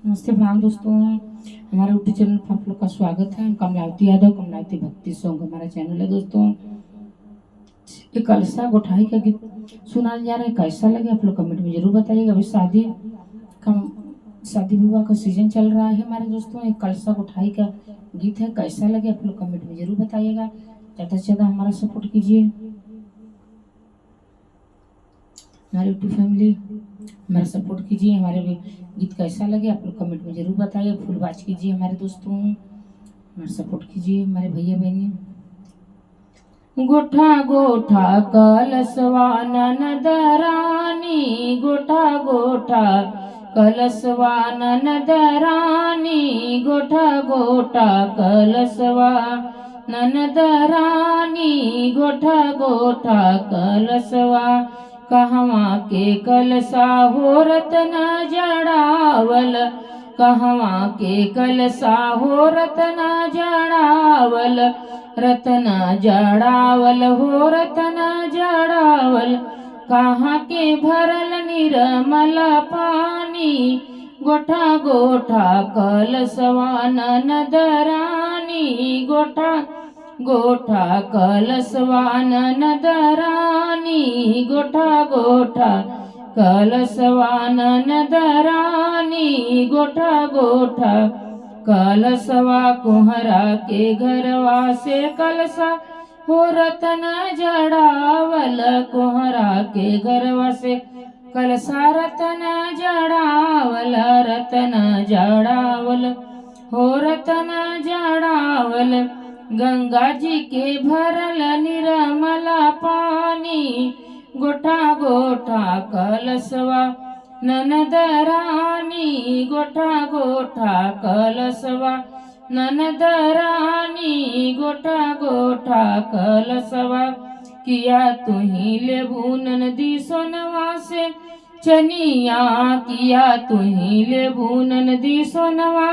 नमस्ते प्रणाम दोस्तों, हमारे यूट्यूब चैनल पर आप लोग का स्वागत है। हम कमलावती यादव, कमलावती भक्ति सॉन्ग हमारा चैनल है दोस्तों। एक कलसा गोठाई का गीत सुना जा रहा है, कैसा लगे आप लोग कमेंट में जरूर बताइएगा। अभी का शादी विवाह का सीजन चल रहा है हमारे दोस्तों। एक कलसा गोठाई का गीत है, कैसा लगे आप लोग कमेंट में जरूर बताइएगा। ज़्यादा से ज़्यादा हमारा सपोर्ट कीजिए, हमारे यूट्यूब फैमिली हमारा सपोर्ट कीजिए। हमारे भी गीत कैसा लगे आप लोग कमेंट में जरूर बताइए। फुल वॉच कीजिए हमारे दोस्तों, हमारा सपोर्ट कीजिए हमारे भैया बहनी। गोठा गोठा कलसवा ननद रानी, गोठा गोठा कलसवा ननद रानी, गोठा गोठा कलसवा ननद रानी, गोठा गोठा कलसवा। कहवा के कलसा हो रतन जड़ावल, कहवा के कलसा हो रतन जड़ावल, रतन जड़ावल हो रतन जड़ावल। कहाँ के भरल निर्मल पानी, गोठा गोठा कलसवा ननद रानी, गोठा गोठा कलसवा ननद रानी, गोठा गोठा कलसवा ननद रानी, गोठा गोठा कलसवा। कुहरा के घरवा से कलसा हो रतन जड़ावल, कुहरा के घरवा से कलसा रतन जड़ावल, रतन जड़ावल हो रतन जड़ावल। गंगा जी के भरल निर्मल पानी, गोठा गोठा कलसवा ननद रानी, गोठा गोठा कलसवा ननद रानी, गोठा गोठा कलसवा। किया तुही लेबू ननदी सोनवा से चनिया, किया तुही लेबू ननदी सोनवा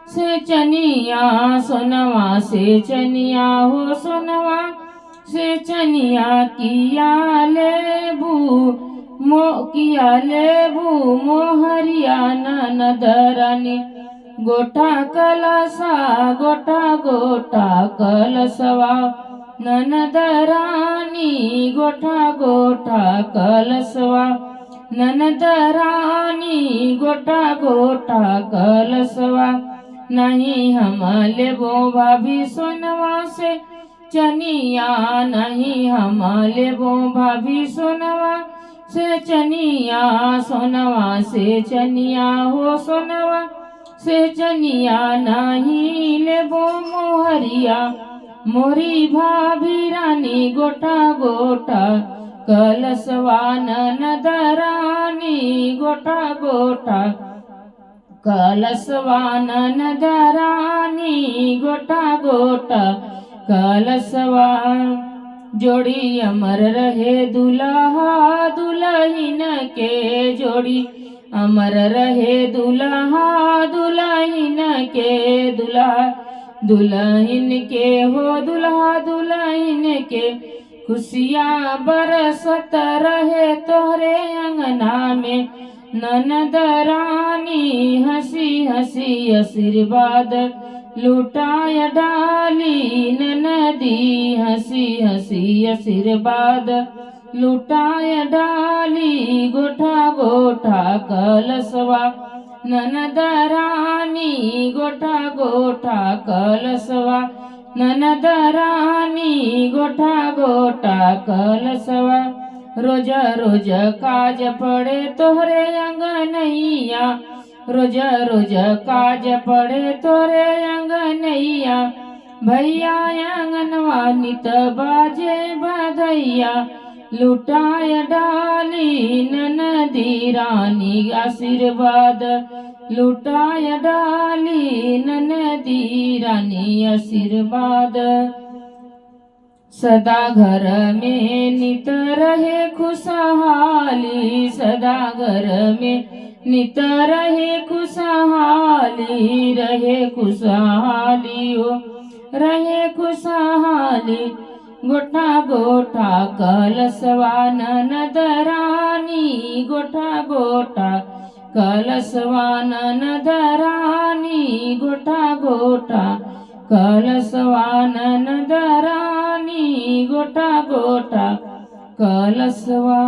से चनिया, सोनवा से चनिया हो सोनवा से चनिया। किया लेबू किया लेबू मोहरिया ननद रानी, गोठा कलसा गोठा गोठा कलसवा ननद रानी, गोठा गोठा कलसवा ननद रानी, गोठा गोठा कलसवा। नहीं हम लेबो भाभी सोनवा से चनिया, नहीं हम लेबो भाभी सोनवा से चनिया, सोनवा से चनिया हो सोनवा से चनिया। नहीं लेबो मोहरिया मोरी भाभी रानी, गोठा गोठा कलसवा ननद रानी, गोठा गोठा कलसवा ननद रानी, गोठा गोठा कलसवा। जोड़ी अमर रहे दुल्हा दुल्हन के, जोड़ी अमर रहे दुल्हा दुल्हन के, दुल्हा दुल्हन के हो दुल्हा दुल्हन के। खुशियाँ बरसत रहे तोहरे अंगना में ननद रानी, हंसी हंसी आशीर्वाद लुटाय डाली ननदी, हंसी हंसी आशीर्वाद लुटाय डाली। गोठा गोठा कलसवा ननद रानी, गोठा गोठा कलसवा ननद रानी, गोठा गोठा कलसवा। रोज रोज काज पड़े तोहरे अंगनैया, रोज रोज काज पड़े तोरे अंगनैया। भैया अंगनवा नित बाजे बधैया, लुटाय डाली ननदी रानी आशीर्वाद लुटाय डाली ननदी रानी आशीर्वाद। सदा घर में नित रहे खुशहाली, सदा घर में नित रहे खुशहाली, रहे खुशहाली हो रहे खुशहाली। गोठा गोठा कलसवा ननद रानी, गोठा गोठा कलसवानन धरानी गोटा गोटा कलसवानन धरानी गोटा गोटा कलसवा